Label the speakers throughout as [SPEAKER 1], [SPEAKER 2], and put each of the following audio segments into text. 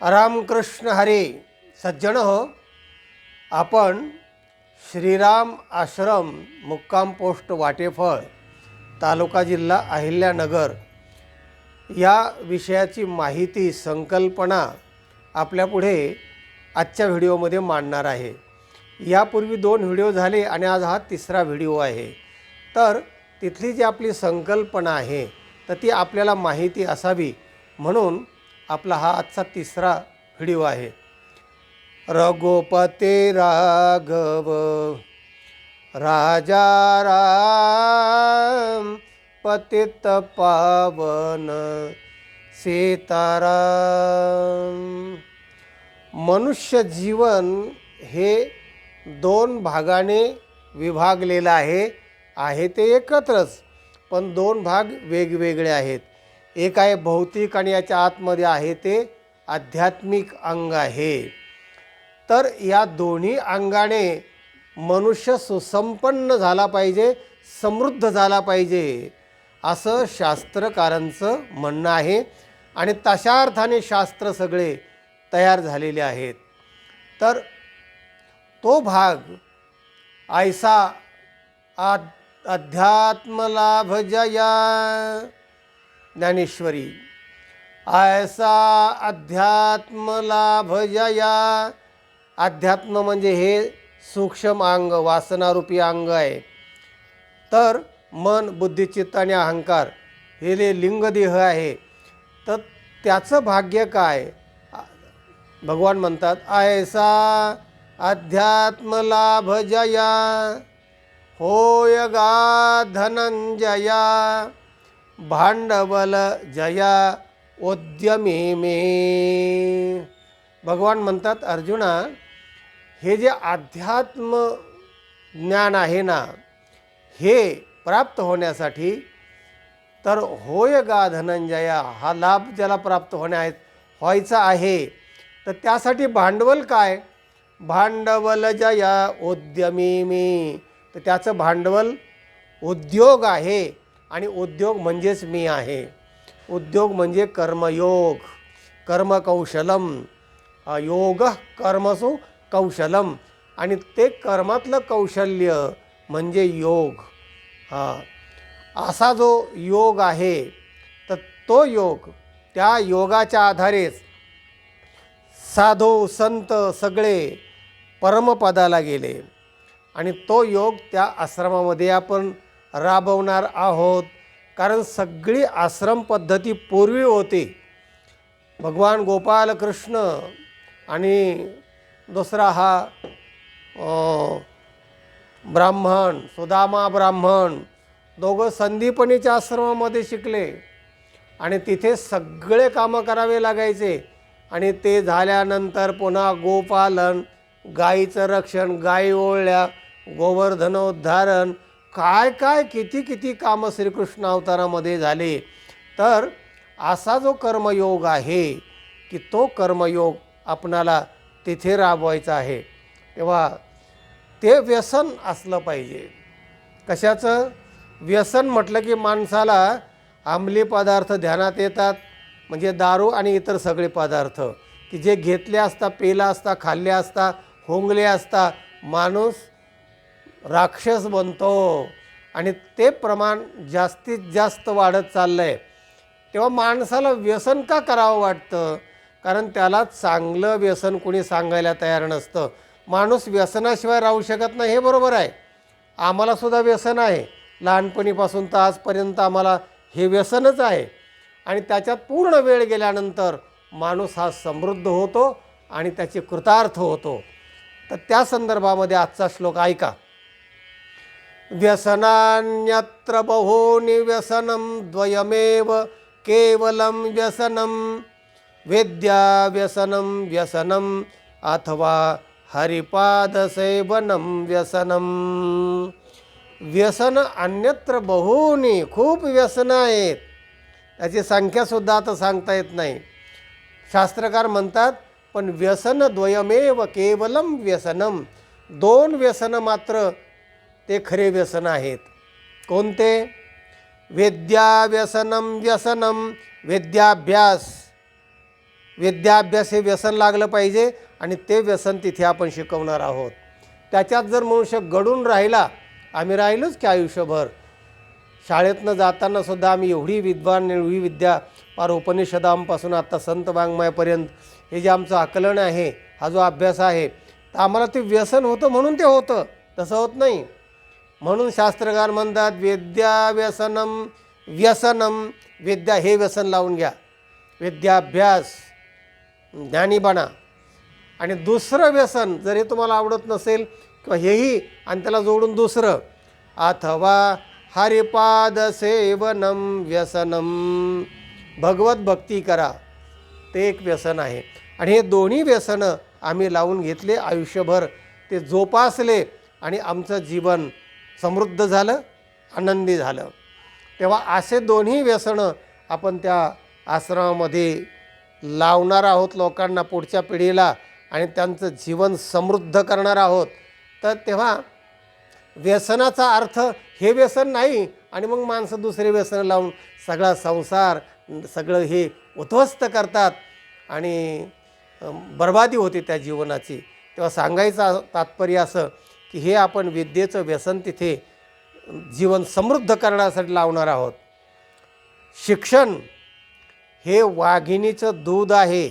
[SPEAKER 1] रामकृष्ण हरी सज्जन हो, आपण श्रीराम आश्रम मुक्काम पोस्ट वाटेफळ तालुका जिल्हा अहिल्यानगर या विषयाची माहिती संकल्पना आपल्यापुढे आजच्या व्हिडिओमध्ये मांडणार आहे। यापूर्वी 2 व्हिडिओ झाले आणि आज हा तिसरा व्हिडिओ आहे। तर तिथली जी आपली संकल्पना आहे तर ती आपल्याला माहिती असावी म्हणून आपला हा आजचा तिसरा व्हिडिओ आहे। रघुपती राघव राजा राम पतित पावन सीताराम। मनुष्य जीवन हे 2 भागाने विभागलेलं आहे ते एकत्रच, पण 2 भाग वेगवेगळे आहेत। एक आहे भौतिक आणि याच्या आतमध्ये आहे ते आध्यात्मिक अंग आहे। तर या दोन्ही अंगाने मनुष्य सुसंपन्न झाला पाहिजे, समृद्ध झाला पाहिजे असं शास्त्रकारांचं म्हणणं आहे आणि तशा अर्थाने शास्त्र सगळे तयार झालेले आहेत। तर तो भाग ऐसा अध्यात्म लाभ जया ज्ञानेश्वरी, ऐसा अध्यात्म लाभ जया। अध्यात्म म्हणजे हे सूक्ष्म अंग, वासनारूपी अंग आहे। तर मन, बुद्धी, चित्त आणि अहंकार हे लिंगदेह आहे। तर त्याचं भाग्य काय? भगवान म्हणतात ऐसा अध्यात्म लाभ जया होय गा धनंजया भांडवल जया उद्यमी मे। भगवान म्हणतात अर्जुना, हे जे अध्यात्म ज्ञान आहे ना, हे प्राप्त होण्यासाठी तर होय गा धनंजया, हा लाभ ज्याला प्राप्त व्हायचा आहे तर त्यासाठी भांडवल काय? भांडवल जया उद्यमी मी। तर त्याचं भांडवल उद्योग आहे आणि उद्योग म्हणजेच मी आहे। उद्योग म्हणजे कर्मयोग, कर्मकौशलम, योग कर्मसु कौशलम, आणि ते कर्मातलं कौशल्य म्हणजे योग। असा जो योग आहे तर तो योग, त्या योगाच्या आधारेच साधू संत सगळे परमपदाला गेले आणि तो योग त्या आश्रमामध्ये आपण राबवणार आहोत। कारण सगळी आश्रम पद्धती पूर्वी होती। भगवान गोपाल कृष्ण आणि दुसरा हा ब्राह्मण सुदामा ब्राह्मण, दोघं संदीपनीच्या आश्रमामध्ये शिकले आणि तिथे सगळे कामं करावे लागायचे। आणि ते झाल्यानंतर पुन्हा गोपालन, गाईचं रक्षण, गाई ओळल्या, गोवर्धनोद्धारण, काय काय किती किती कामं श्रीकृष्ण अवतारामध्ये झाले। तर असा जो कर्मयोग आहे की तो कर्मयोग आपणाला तिथे राबवायचा आहे, तेव्हा ते व्यसन असलं पाहिजे। कशाचं व्यसन म्हटलं की माणसाला अंमली पदार्थ ध्यानात येतात, म्हणजे दारू आणि इतर सगळे पदार्थ की जे घेतले असता, पेला असता, खाल्ले असता, होंगले असता, माणूस राक्षस बनतो आणि ते प्रमाण जास्तीत जास्त वाढत चाललं आहे। तेव्हा माणसाला व्यसन का करावं वाटतं? कारण त्याला चांगलं व्यसन कोणी सांगायला तयार नसतं। माणूस व्यसनाशिवाय राहू शकत नाही, हे बरोबर आहे। आम्हालासुद्धा व्यसन आहे, लहानपणीपासून तर आजपर्यंत आम्हाला हे व्यसनच आहे। आणि त्याच्यात पूर्ण वेळ गेल्यानंतर माणूस हा समृद्ध होतो आणि त्याचे कृतार्थ होतो। तर त्या संदर्भामध्ये आजचा श्लोक ऐका। व्यसनान्यत्र बहूनि व्यसनं द्वयमेव केवलं व्यसनं विद्या व्यसनं व्यसनं अथवा हरिपादसेवनं व्यसनं। व्यसन अन्यत्र बहूनि, खूप व्यसनं आहेत, त्याची संख्यासुद्धा आता सांगता येत नाही। शास्त्रकार म्हणतात पण व्यसन द्वयमेव केवलम व्यसनम, 2 व्यसनं मात्र ते खरे व्यसन आहेत। कोणते? विद्या व्यसनम व्यसनम, विद्याभ्यास, विद्याभ्यास हे व्यसन लागलं पाहिजे आणि ते व्यसन तिथे आपण शिकवणार आहोत. त्याच्यात जर मनुष्य गडून राहिला, आम्ही राहिलोच की आयुष्यभर. शाळेतनं जातानासुद्धा आम्ही एवढी विद्वान एवढी विद्या पार उपनिषदांपासून आत्ता संत वाङ्मयापर्यंत हे जे आमचं आकलन आहे, हा जो अभ्यास आहे, तर आम्हाला ते व्यसन होतं म्हणून ते होतं, तसं होत नाही. म्हणून शास्त्रकार म्हणतात विद्या व्यसनम व्यसनम. विद्या हे व्यसन लावून घ्या, विद्याभ्यास, ज्ञानी बना. आणि दुसरं व्यसन जरी तुम्हाला आवडत नसेल किंवा हेही आणि त्याला जोडून दुसरं, अथवा हरिपाद सेवनम व्यसनम. भगवत भक्ती करा, ते एक व्यसन आहे. आणि हे दोन्ही व्यसनं आम्ही लावून घेतले, आयुष्यभर ते जोपासले आणि आमचं जीवन समृद्ध झालं, आनंदी झालं. तेव्हा असे दोन्ही व्यसनं आपण त्या आश्रमामध्ये लावणार आहोत लोकांना, पुढच्या पिढीला, आणि त्यांचं जीवन समृद्ध करणार आहोत. तर तेव्हा व्यसनाचा अर्थ हे व्यसन नाही आणि मग माणसं दुसरे व्यसन लावून सगळा संसार सगळं हे उद्ध्वस्त करतात आणि बर्बादी होते त्या जीवनाची. तेव्हा सांगायचं तात्पर्य असं की हे आपण विद्येचं व्यसन तिथे जीवन समृद्ध करण्यासाठी लावणार आहोत. शिक्षण हे वाघिणीचं दूध आहे,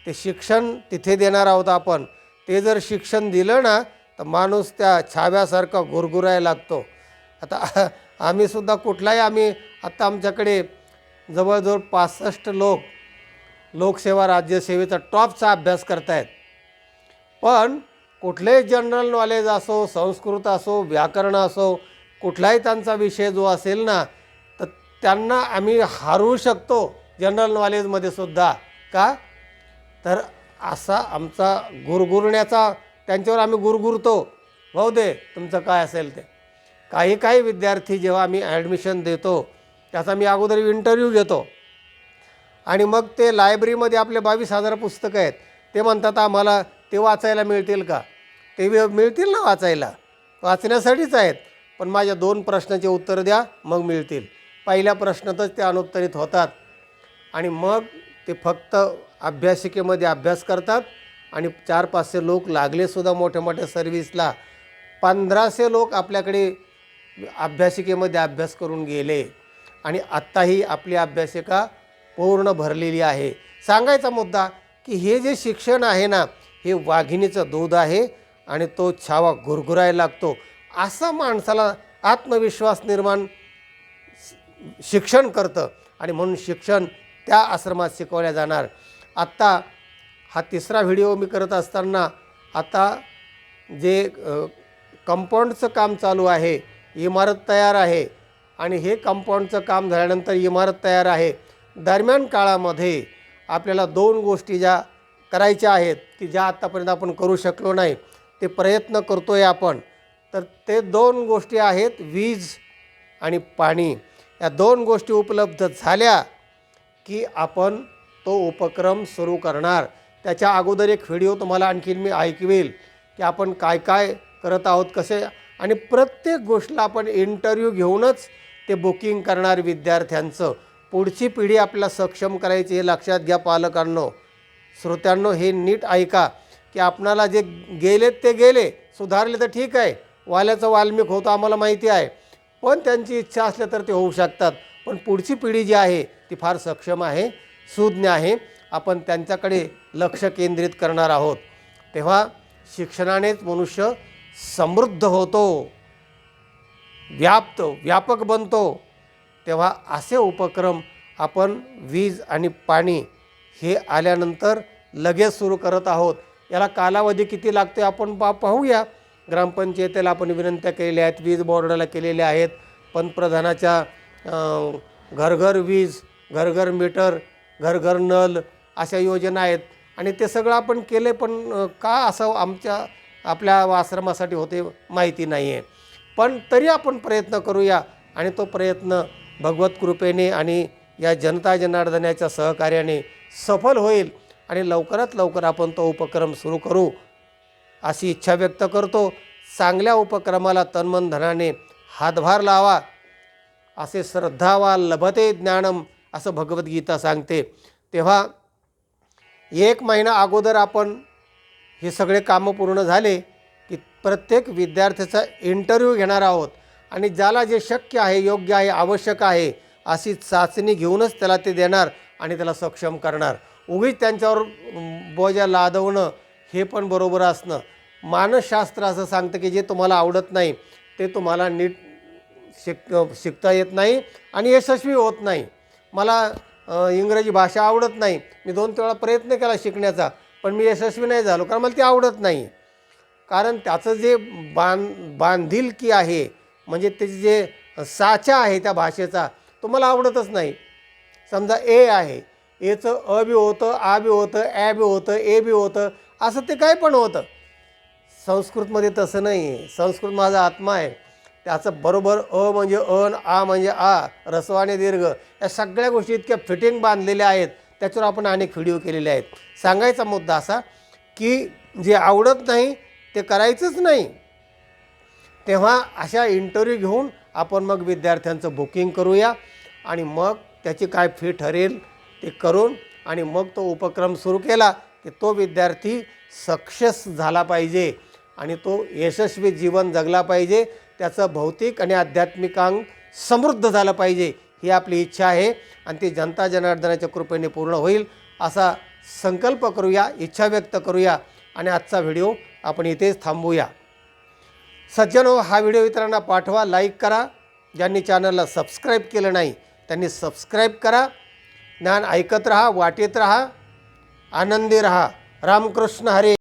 [SPEAKER 1] ते शिक्षण तिथे देणार आहोत आपण. ते जर शिक्षण दिलं ना तर माणूस त्या छाव्यासारखा गुरगुरायला लागतो. आता आम्हीसुद्धा कुठलाही आत्ता आमच्याकडे जवळजवळ 65 लोक लोकसेवा राज्यसेवेचा टॉपचा अभ्यास करत आहेत. पण कुठलेही जनरल नॉलेज असो, संस्कृत असो, व्याकरण असो, कुठलाही त्यांचा विषय जो असेल ना, तर त्यांना आम्ही हरवू शकतो जनरल नॉलेजमध्ये सुद्धा. का तर असा आमचा गुरगुरण्याचा, त्यांच्यावर आम्ही गुरगुरतो. भाऊ दे तुमचं काय असेल ते. काही विद्यार्थी जेव्हा आम्ही ॲडमिशन देतो त्याचा मी अगोदर इंटरव्ह्यू घेतो आणि मग ते लायब्ररीमध्ये आपले 22,000 पुस्तकं आहेत, ते म्हणतात आम्हाला ते वाचायला मिळतील का. ते मिळतील ना वाचायला, वाचण्यासाठीच आहेत, पण माझ्या 2 प्रश्नाचे उत्तर द्या मग मिळतील. पहिल्या प्रश्नातच ते अनुत्तरित होतात आणि मग ते फक्त अभ्यासिकेमध्ये अभ्यास करतात आणि 400-500 लोक लागलेसुद्धा मोठ्या मोठ्या सर्व्हिसला. 1500 लोक आपल्याकडे अभ्यासिकेमध्ये अभ्यास करून गेले आणि आत्ताही आपली अभ्यासिका पूर्ण भरलेली आहे. सांगायचा मुद्दा की हे जे शिक्षण आहे ना, हे वाघिणीचं दूध आहे आणि तो छावा गुरगुरायला लागतो. असा माणसाला आत्मविश्वास निर्माण शिक्षण करतं आणि म्हणून शिक्षण त्या आश्रमात शिकवल्या जाणार. आत्ता हा 3रा व्हिडिओ मी करत असताना आता जे कंपाऊंडचं काम चालू आहे, इमारत तयार आहे आणि हे कंपाऊंडचं काम झाल्यानंतर इमारत तयार आहे. दरम्यान काळामध्ये आपल्याला 2 गोष्टी ज्या करायच्या आहेत की ज्या आत्तापर्यंत आपण करू शकलो नाही, ते प्रयत्न करतो आहे आपण. तर ते 2 गोष्टी आहेत, वीज आणि पाणी. या 2 गोष्टी उपलब्ध झाल्या की आपण तो उपक्रम सुरू करणार. त्याच्या अगोदर एक व्हिडिओ तुम्हाला आणखीन मी ऐकवेल की आपण काय काय करत आहोत, कसे, आणि प्रत्येक गोष्टीला आपण इंटरव्ह्यू घेऊनच ते बुकिंग करणार विद्यार्थ्यांचं. पुढची पिढी आपल्याला सक्षम करायची हे लक्षात घ्या पालकांनो, श्रोत्यांनो. हे नीट ऐका की आपणाला जे गेलेत ते गेले, सुधारले तर ठीक आहे, वाल्याचं वाल्मिक होतं आम्हाला माहिती आहे, पण त्यांची इच्छा असल्या तर ते होऊ शकतात. पण पुढची पिढी जी आहे ती फार सक्षम आहे, सुज्ञ आहे. आपण त्यांच्याकडे लक्ष केंद्रित करणार आहोत. तेव्हा शिक्षणानेच मनुष्य समृद्ध होतो, व्यापक बनतो. तेव्हा असे उपक्रम आपण वीज आणि पाणी हे आल्यानंतर लगेच सुरू करत आहोत. याला कालावधी किती लागतो आपण पाहूया. ग्रामपंचायतीला आपण विनंत्या केलेल्या आहेत, वीज बोर्डाला केलेल्या आहेत, पंतप्रधानाच्या घरघर वीज, घरघर मीटर, घरघर नल अशा योजना आहेत आणि ते सगळं आपण केले. पण का असं आपल्या आश्रमासाठी होते माहिती नाही आहे. पण तरी आपण प्रयत्न करूया आणि तो प्रयत्न भगवत कृपेने आणि या जनता जनार्दनाच्या सहकार्याने सफल होईल आणि लवकरात लवकर आपण तो उपक्रम सुरू करू अशी इच्छा व्यक्त करतो. चांगल्या उपक्रमाला तनमन धनाने हातभार लावा. असे श्रद्धावा लभते ज्ञानम असं भगवद्गीता सांगते. तेव्हा 1 महिना अगोदर आपण हे सगळे कामं पूर्ण झाले की प्रत्येक विद्यार्थ्याचा इंटरव्ह्यू घेणार आहोत आणि ज्याला जे शक्य आहे, योग्य आहे, आवश्यक आहे अशी चाचणी घेऊनच त्याला ते देणार आणि त्याला सक्षम करणार. उगीच त्यांच्यावर बोजा लादवणं हे पण बरोबर असणं. मानसशास्त्र असं सांगतं की जे तुम्हाला आवडत नाही ते तुम्हाला नीट शिकता येत नाही आणि यशस्वी होत नाही. मला इंग्रजी भाषा आवडत नाही, मी 2 वेळा प्रयत्न केला शिकण्याचा, पण मी यशस्वी नाही झालो कारण मला ती आवडत नाही. कारण त्याचं जे बांधिलकी आहे, म्हणजे त्याची जे साचा आहे त्या भाषेचा, तो मला आवडतच नाही. समजा ए आहे, एचं अ बी होतं, आ बी होतं, ॲ बी होतं, ए बी होतं, असं ते काय पण होतं. संस्कृतमध्ये तसं नाही आहे. संस्कृत माझा आत्मा आहे. त्याचं बरोबर अ म्हणजे अ, आ म्हणजे आ, ऱ्हस्व आणि दीर्घ या सगळ्या गोष्टी इतक्या फिटिंग बांधलेल्या आहेत. त्याच्यावर आपण अनेक व्हिडिओ केलेले आहेत. सांगायचा मुद्दा असा की जे आवडत नाही ते करायचंच नाही. तेव्हा अशा इंटरव्ह्यू घेऊन आपण मग विद्यार्थ्यांचं बुकिंग करूया आणि मग त्याची काय फी ठरेल ते करून आणि मग तो उपक्रम सुरू केला की तो विद्यार्थी सक्सेस झाला पाहिजे आणि तो यशस्वी जीवन जगला पाहिजे. त्याचं भौतिक आणि आध्यात्मिक अंग समृद्ध झालं पाहिजे ही आपली इच्छा आहे आणि ती जनता जनार्दनाच्या कृपेने पूर्ण होईल असा संकल्प करूया, इच्छा व्यक्त करूया आणि आजचा व्हिडिओ आपण इथेच थांबवूया. सज्जनो, हा व्हिडिओ इतरांना पाठवा, लाईक करा. ज्यांनी चॅनलला सबस्क्राईब केलं नाही त्यांनी सबस्क्राईब करा. ज्ञान ऐकत रहा, वाटेत रहा, आनंदी रहा. रामकृष्ण हरी.